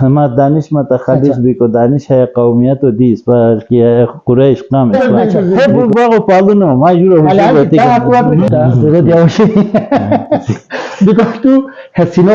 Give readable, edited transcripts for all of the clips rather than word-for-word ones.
ما دانش متخلص بیکو دانش های قومیت و دیس پر که قریش قام است هر باغ پالونو ما جورو Alal هوشی kita kuat dulu dia usi. Because tu hasino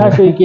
هاشوی که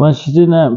ماشینا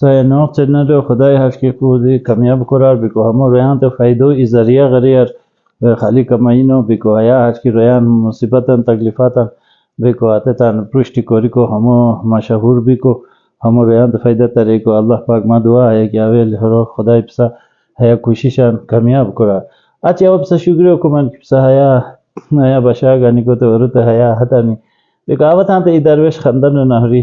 سایه چنل رو خدای هست که کودی کامیاب قرار بکو همو ریان تو فایدو ای ذریعه غریر خالی کماینو بکو هیا هست که ریان مصیبتن تکلیفاتن بکو آتتان پرشتی کوری کو همو مشهور بکو همو ریان تو فایده تری کو الله پاک ما دعا ہے که اول هر خدای پسا هیا کوششان کامیاب قرار اچھا اب پسا شکریہ کومن پسا هیا بشاگانی کو تو ورت هیا هتانی بکو آواتان تو ای درویش خندن نهری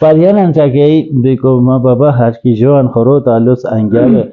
پاریان چاگی دیکو ما بابا هر کی جوان خورو تالوس انگیاله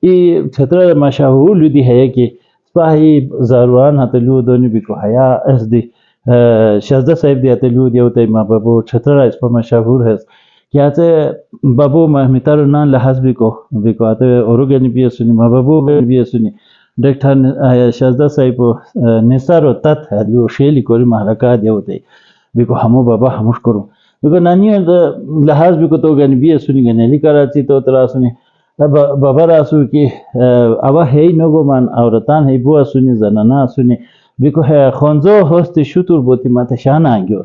ای چھتر مشاهور لودی ہے کی سپاهی زاروان هتلو دونی بیکو حیا اس دی شازده صاحب دی هتلو دیو تی ما بابا چھتر اسپا مشاهور هست که آتا بابو محمیتارو نان لحظ بیکو آتا اروگانی بیاسونی ما بابو بیاسونی دکتر شازده صاحب نسارو تت هلیو شیلی کوری محرکات دیو تی بیکو همو بابا هموش کرو بیکو نانی لحظ بیکو تو گانی بیاسونی گنیلی کراچی تو تراسونی بابا راسو که اوا هی نگو من اورتان هی بو اسونی زنانا اسونی بیکو خونزو هست شطور بوتی مات شان انگیور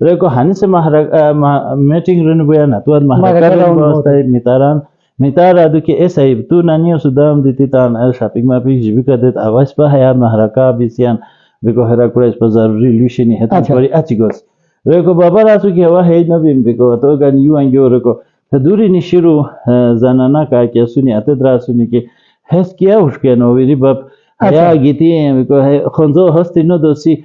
ریکو هنیس میٹنگ رن بیانا تو اد محرکات رن باستای میتاران میتار ادو که ایسایی تو نانیو سودام دیتی تان شاپینگ ما پیش جیبی کدت آواز پا هیا محرکا بیسیان بیکو هر کورش پا ضروری لیشینی هتن کوری اچی گوز ریکو بابا راسو که هوا هید نبیم بیکو تو گانی یو انگیو ریکو دوری نشیرو زنانا که کسونی اتد راسونی که هست کیا ہوش که نویری باب هیا گیتی بیکو خونزو هستی نو دوسی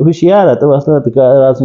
ہوشیار ہے تو اصلا راسو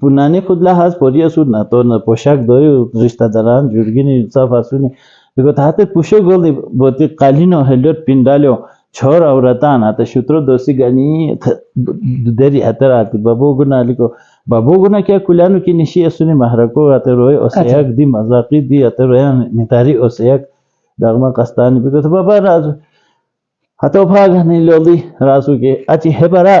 پونانی خود لحاظ پوری اسو نه تو نه پوشاک دوی رشتہ داران جورگینی صاف اسونی ریکو حتی پوشو گلی بوتی قالینو هلیور پیندالیو چهار عورتان حتی شطرو دوستی گانی دری حتی راتی بابو گنا لیکو بابو گنا کیا کلانو کی نشی اسونی محرکو حتی روی اوسیاک دی مزاقی دی حتی رویان میتاری اوسیاک داغما قستانی بیکو تو بابا رازو حتی پاگانی لولی رازو که اچی هبرا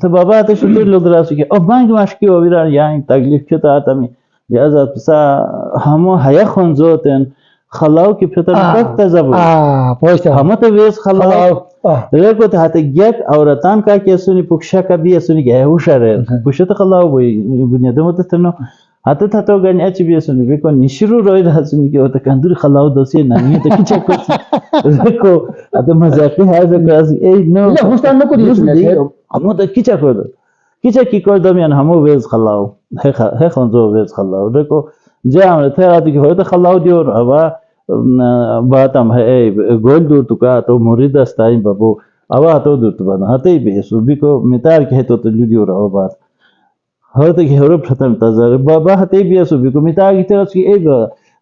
تو بابا حتی شطور لوگ رازو که او بانگ مشکی او بیران یعنی تکلیف چطا آتامی بیازا پسا همو حیا خونزوتن خلاو کی پتر وقت زبو پوچھتا همه تو ویس خلاو ریکو تو حتی یک عورتان کا که اسونی پکشا کا بی اسونی که هوشاره پوشت خلاو بوی بنیادم تنو حتی تو گنی اچی بی اسونی بیکو نشرو روی راسونی که تو کندوری خلاو دوسی نمی تو کیچه کوسی ریکو حتی مزاقی هایزه کراسی ای نو لا خوستان نکو دیگه همه تو کیچه کرده کیچه کی کردم یعنی همه ویز خلاو هی خونزو ویز خلاو ریکو جامعه تیراتی که هایت خلاو دیور اوا باتم ہے گول دور تو کا تو مرید استاین بابو اوا تو دور تو بنا ہتے بھی سو بھی کو میتار کہ تو لیڈیو رہو بات ہتے کہ ہرو پھتم تزر بابا ہتے بھی سو بھی کو میتار کی طرف کی ایک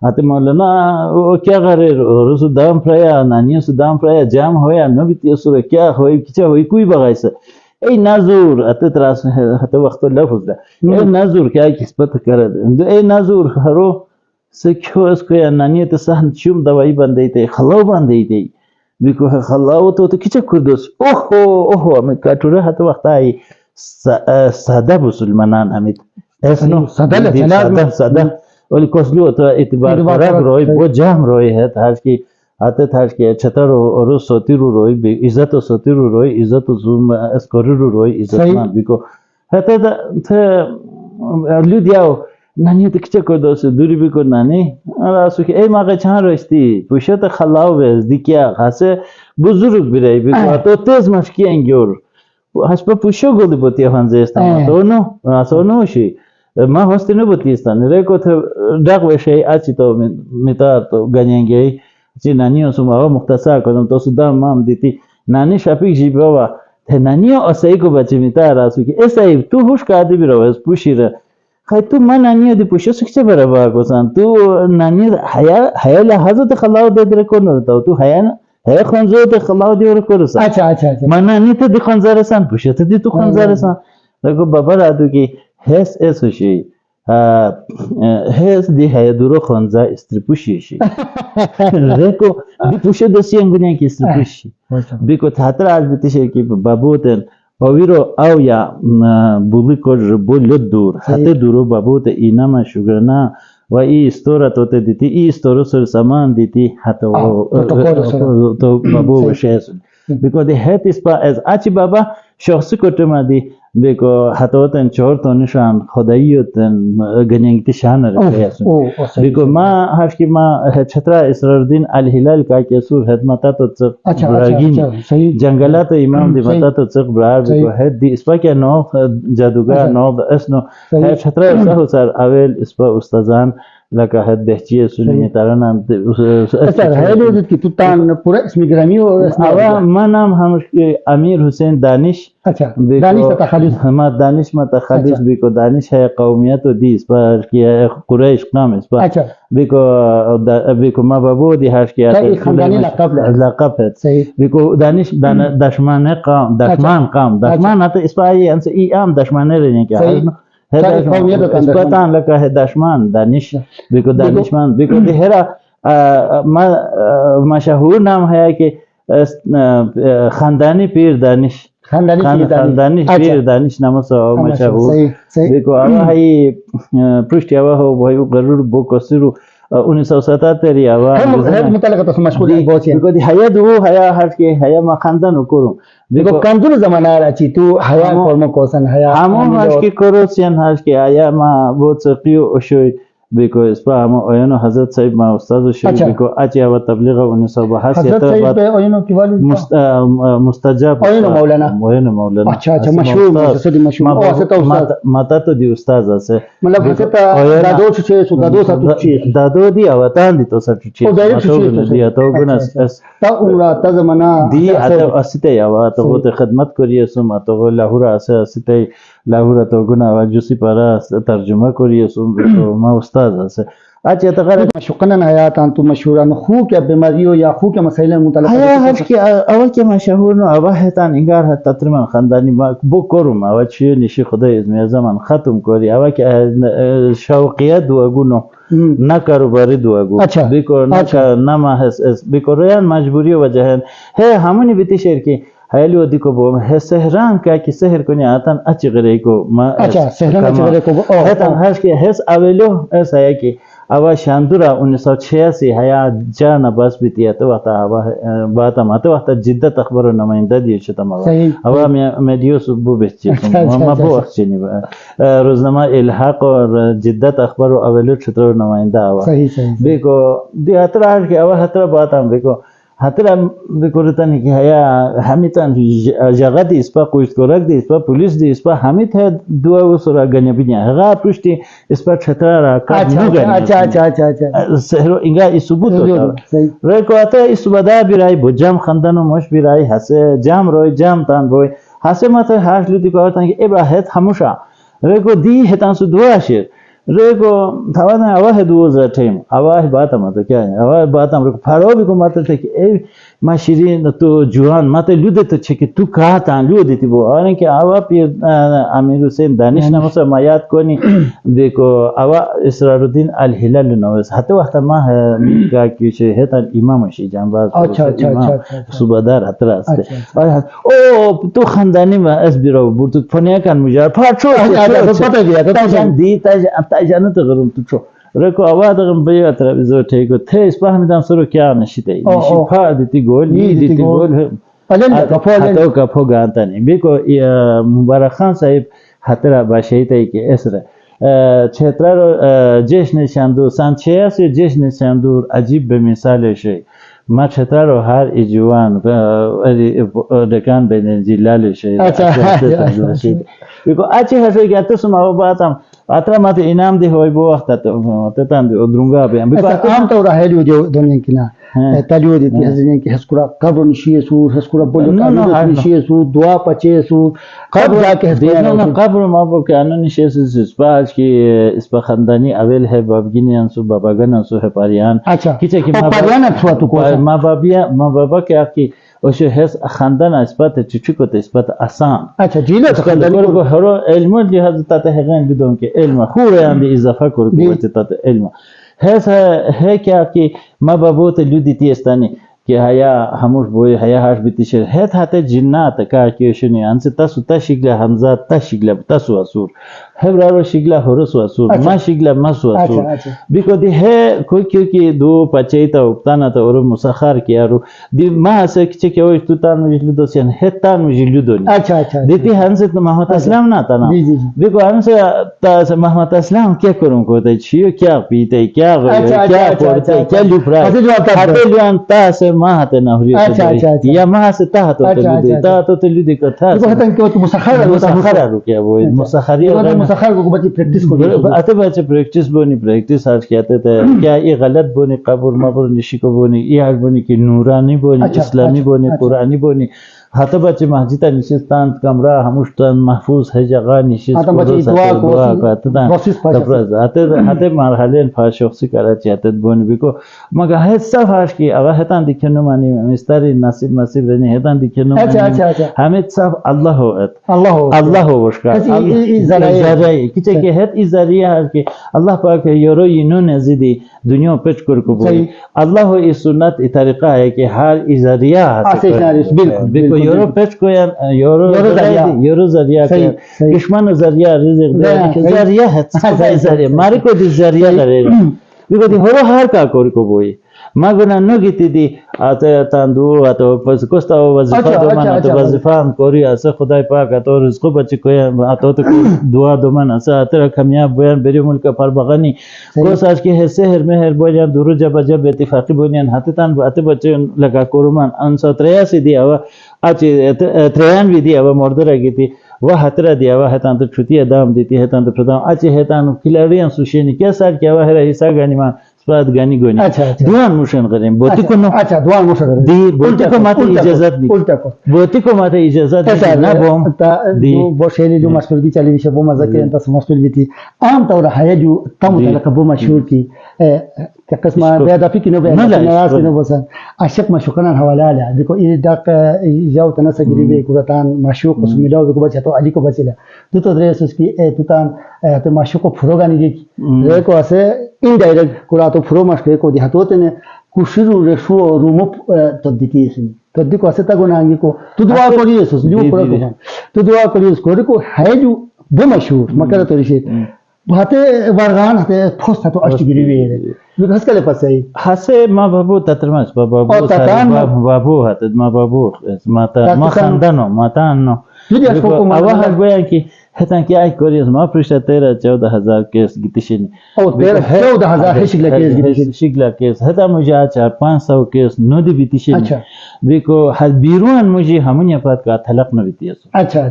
ہتے مولانا او کیا کرے رسو دام پریا نانی سو دام پریا جام ہویا نو بھی تیسو کیا ہوئی کچا ہوئی کوئی بغایس ای نازور ہتے تراس ہتے وقت لفظ دا ای نازور کیا کسبت کرے ای نازور ہرو سکیو اس کو نانی ته سهن چوم دوائی بندی ته خلاو بندی ته بیکو خلاو تو کیچه کردوس اوه اوه ام کاتوره هت وقت ای ساده مسلمانان همید اسنو ساده ولی کسلو تو اعتبار کرد روی با جمع روی هست هرچی هست که چطور رو صوتی رو روی عزت و صوتی رو روی عزت و زوم اسکاری رو روی عزت من بیکو حتی تا لودیاو نانی تکچه کردوس دوری بیکو نانی راسو که ای ماقه چند رشتی پوشت خلاو بز دیکیا خاصه بزرگ بیرای بیکو تو تیز مشکی انگور هشپا پوشو گلی بوتی هنزه استما تو نو اسو نوشی ما هستی نبودیستان ریکو تو داغ بشه اچی تو میتار تو گنینگی چی نانی اسم آوا مختصر کردم تو سودام مام دیتی نانی شپیک جی بابا ته نانی اسایی کو بچی میتار راسو که اسایی تو هوش کادی بیرو از پوشیره خیلی تو من نانی دی پوشو سکچه برای باگوسان تو نانی حیا لحظت خلاو دادر کنه تو حیا هی خنزر دی خلاو دیور کرسان اچھا من نانی تو دی خنزرسان پوشت دی تو خنزرسان ریکو بابا رادو کی هس اسوشی هس دی هیا دورو خنزر استریپوشیشی ریکو دی پوشو دسی انگونی کی استریپوشی بیکو تاتر از بیتیشه کی بابوتن اویرو او یا بولی کر بولد دور حتی دورو بابوت اینما شگرنا و ای استورا توته دیتی ای استورو سر سامان دیتی حتی تو بابو بشهسون بیکو دی هت اسپا از اچی بابا شخصی کتما دی بیکو حتی تن چهار تانشان خدایی تن گنینگتی شان رفیسون بیکو ما هرچ کی ما چترا اسراردین الهلال کا که سور خدمتا تو چق براگین جنگلات امام دی متا تو چق برار بیکو هد دی اسپا که نو جادوگر نو اسنو چترا اسو سر اول اسپا استادان لکه هد بهچی سلیمی ترانم اچھا ہے لو کی تو تان پورا اسم گرامی اور اوا ما نام همش امیر حسین دانش اچھا دانش تخلص ما دانش متخلص بیکو دانش ہے قومیت و دیس پر که قریش نام اس پر بیکو ما بابو دی هاش که خاندانی لقب ہے بیکو دانش دشمن قوم دشمن حتی اس پر انس ای ام دشمنه رنی که اسپاتان لکه دشمن دانش بیکو دانشمند بیکو دی هرا ما مشهور نام ہے که خاندانی پیر دانش خاندانی پیر دانش نام سو مشهور بیکو آوا هی پرشتی آوا هو بایو قرور بو کسیرو 1977 آوا متعلقه مشغول بہت بیکو دی حیا دو حیا هر که حیا ما خاندان کرو بیکو کندور زمانہ راچی تو حیا کورم کوسن حیا همون هاش که کرو سین هاش که آیا ما بود سقیو شوی بیکو اسپا ما اوینو حضرت صاحب ما استاد شو بیکو اچ یا تبلیغ 1982 حضرت صاحب اوینو کی والی مستجاب اوینو مولانا اچھا مشهور مجسد مشهور ماتا تو دی استاد আছে مطلب حضرت دادو چه سو دادو ساتو چه دادو دی اوتان دی تو ساتو چه تو دی تو گناس تا عمره تا زمانہ دی اته استه یا تو ته خدمت کریه سو تو لاهور استه لاهور تو گنا واجوسی پارا ترجمه کریه سو ما استاد আছে اچھا تقرر مشقنا حیاتان تو مشهوران خو که بیماریو یا خو که مسائل متعلق حیا هر که اول که مشهور نو اوا هتان انگار حتی ترمن خاندانی ما بو کورم اوا چی نشی خدای از زمان ختم کری اوا که شوقیت دوگونو نه کاروباری دوگو بیکو نه ما هس بیکو ریان مجبوری وجهن ہے همونی بیتی شهر کی هیلو دیکو بو ہے سحران که سحر کنی آتن اچ غری کو ما اچھا سحران اچ غری کو هتان هر که هس اولو اس ہے کی اوا شاندورا 1986 حیا جان بس بیتی تو وقت اوا بات ما تو وقت جدت اخبار نماینده دی شتم اوا مدیو سبو بچی ما بو اخچنی روزنامه الحاق اور جدت اخبار اولو چتر نماینده اوا صحیح بیکو دی اترا که اوا هتر باتم بیکو هتر بکورتن که هیا همیتن جغت اسپا کوشتکورک دی اسپا پولیس دی اسپا همیت ہے دو وسرا گنی بنیا هغه پرشتي اسپا چترا را کا اچھا سهرو اینگا ثبوت ریکو اته اسبدا بیرای بجام خندانو مش بیرای هسه جام روی جام تان روی هسه مت هاش لودی کارتن که ابراهت هموشا ریکو دی هتان سو دواشر ریکو تاوان اوه دوز ټیم اوه بات ماته کیا اوه بات امر فارو بھی کو ماته ته ای ما شیرین تو جوان ما تو لوده تو چه که تو که تان لوده تی بو آن که آوا پیر امیر حسین دانش نموسا ما یاد کنی دیکو آوا اسرارالدین الهلال نویس حتی وقت ما که کیشه هتن امام شی جنباز امام صوبدار حتی راسته او تو خاندانی ما اس بیرو برد فنیا کن مجار پاچو پتا گیا تاجان دی تاجان تو گرم تو چو رکو آوا دارم بیا تلویزیون تیکو تیس فهمیدم سرو کیا نشیده نشی پا دیتی گل دیتی گل حتی کپو گانتانی بیکو مبارک خان صاحب حتی را باشیده که اسره چهتره رو جشن شندور سان 86 جشن شندور عجیب به مثال شی ما چهتره رو هر ایجوان دکان بین جلال شی بیکو اچی هستی که تو سما باتم اترا مات انعام دی ہوئی بو وقت ته تان دی درونگا به بیکو عام طور هلیو جو دنیا کنا تلیو دی حزین کی ہسکورا قبر نشی سو ہسکورا بولو نشی سو دعا پچے سو قبر جا کے دینا قبر ما بو کہ ان نشی سس باج کی اس خاندانی اول ہے بابگینیان سو باباگن سو ہے پاریان کیچے کہ ما پاریان تو تو ما بابا کہ وش هس خاندان اثبات چچکو ته اثبات آسان اچھا جیله خاندان کو هر علم دی حضرت هغان بدون که علم خوره اند اضافه کرد تا علم هس ہے کیا کہ ما بابوت لودیتی استانی که هيا هموش بوي هيا هاش بتشير هات هات جنات كاكي شني انت تاسو تشيغلا حمزه تشيغلا تاسو اسور هبرارو شيغلا هرسو اسور ما شيغلا مسو اسور بيكو دي هي كوكي دو پچيتا وقتانا تا اور مسخر كيارو دي ما سك چكيو تان مجلدو سين هتان مجلدو اچھا دي حنزت محمد اسلام نا تا بيكو انس تا محمد اسلام كيا كرون کو ته چيو كيا پيته كيا پورته كيا لوپرا هته لوان تاس ما هته نهري يا ما هسه تا تو تلودي کو تا تو هتن کو مسخر رو كيا بو مسخري مسخر کو بچي پریکٹس کو اته بچه پریکٹس بونی پریکٹس آج کہتے تھے کیا یہ غلط بونی قبر مبر نشی کو بونی یہ آج بونی کہ نورانی بونی اسلامی بونی قرآنی بونی حتی بچه مسجد نشستند کمره هموشتن محفوظ ہے جگہ نشست دعا کرد حتی مرحله فاشخصی کرد چهتت بونی بکو مگه هیچ صفحش کی اگه هتان دیکنو منی مستری نصیب رنی هتان دیکنو منی همه صف الله هو وشکر زرعی کچه که هت ای زریعه هست که الله پاک یورو اینو نزیدی دنیا پچ کرکو بوی الله ای سنت ای طریقه ہے که هر ای زریعه هست بالکل یورو پچ کویان یورو زریعه که کشمان زریعه رزق داری زریعه هست زریعه ماری کو دی زریعه داره بیگو دی هر کا کرکو بوی ما گنا نگیتی دی آتا تاندو آتا پس کوستا وظیفه دو من آتا وظیفه هم کوری آسه خدای پاک آتا رزقو بچی کویم آتا تو دعا دو من آسه آتا را کمیاب بیان بری ملک پربغانی کوس آج که حسه هر مهر بیان درو جب جب اتفاقی بینیان حتی تان آتا بچه لگا کورمان انسا تریاسی دی آوا آچی تریان بی دی آوا مرده را گیتی و حترا دی آوا هتان تو چوتی ادام دیتی هتان تو پردام آچی هتان کلاریان سوشینی که سر که آوا هر حسا گانی من سپاد گانی گونی دوان موشن قریم بوتی کو نو دوان موشن قریم دی بوتی کو ماته اجازت دی بوتی کو ماته اجازت دی نه بوم دی بو شیلی جو مسئول کی چلی میشه بو مزه که انت مسئول بیتی عام طور ہے جو تم تلک بو مشهور کی که قسمه بیاد افی کنو بیاد ناس کنو بسن عاشق مشوقان حواله علی بکو این دق جاو تنسا گری بی کورتان مشوق قسم میلاو بکو بچه تو علی کو بچه تو تو دریس اس کی تو تان تو مشوق فروغانی دی ریکو اسه این دایرکت کورا تو فرو مشکل کو دی هتوته نه کوشرو رشو رومو تدکی سن تدکی اسه تا گنانگی کو تو دعا کری اسس لیو پورا کو تو دعا کری اس کو ہے جو بو مشهور مکر تو ریشه بہتے ورغان ہتے پوسٹ تو اشگری وی ہے ہس کله پسای هسه ما بابو تترمس بابو هات ما بابو ما خاندانو ما تانو اوا هر بیان کی هتان کی ای کوریز ما پرشت 14000 کیس گیتشنی او 14000 شگلا کیس هتا مجا 4-500 کیس نو دی بیتشنی بیکو حد بیرون مجی همون یفات کا طلاق نو بیتیسو اچھا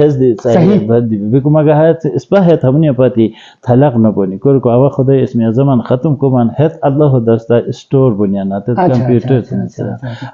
هست صحیح. بعد بگو مگه هات اصبحت همونی پاتی طلاق نکنی کور کو اوا خدای اسم زمان ختم کو من هت الله دستا استور بنیان هات کامپیوتر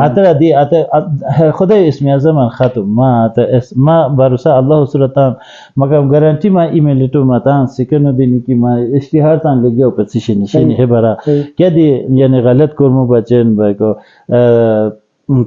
حتی دی خدای اسم زمان ختم ما بروسا الله سورتان مگه گارانتی ما ایمیل تو متان سکنو دینی کی ما اشتهار تان لگیو پسیشن نشینی هبرا کدی یعنی غلط کرمو بچن بگو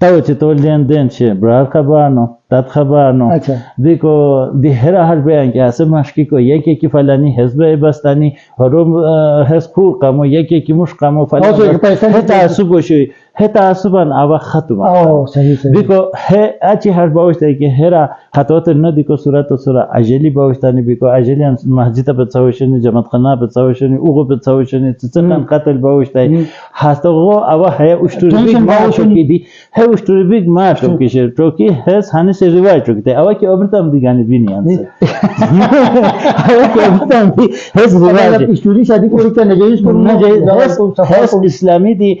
تو چه تولین دین چه برای خبرنو تات خبرنو دیکو دی هر بیان که اسه مشکی کو یکی کی فلانی حزب بستانی هرم حزب خور قمو یکی کی مش قمو فلانی تعصب شوی he تعصبان اوا ختم صحیح صحیح دیکو he اچی هر باوشته که هر خطوات نه دیکو صورت و صورت اجلی باوشتانی بیکو اجلی هم مسجد به تساویشنی جماعت خانه به تساویشنی اوغو به تساویشنی چتن قتل باوشته هست او اوا he اشتری ما شوکی دی he اشتری بیگ ما شوکی شه چوکی هست هنوز روایت چوکته اوا که ابرتام دیگانی بینی انسه اوا که ابرتام دی هست روایت اشتری شادی کوری که نجایز هست اسلامی دی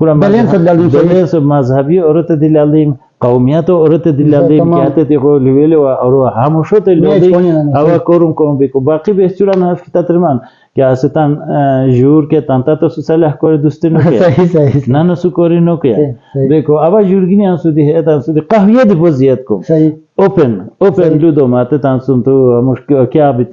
Balance dilalim, صحيح. balance مذهبی عورت dilalim قومیت عورت dilalim تمام. که حتی تقول لیویل و آرو هموشو تلودی کنیم، اوا صحیح. کورم کم بیکو باقی بهشتورا نهف که تطرمان که اصلا جور که تانتا تو سلح کاری دوستی نکه صحیح صحیح نه نسو کاری نکه صحیح. بیکو اوا جورگینی انسودی هیت انسودی قهویه دی بزیاد کم صحیح open صحیح. لودو ماته تانسون تو مشکل که آبتی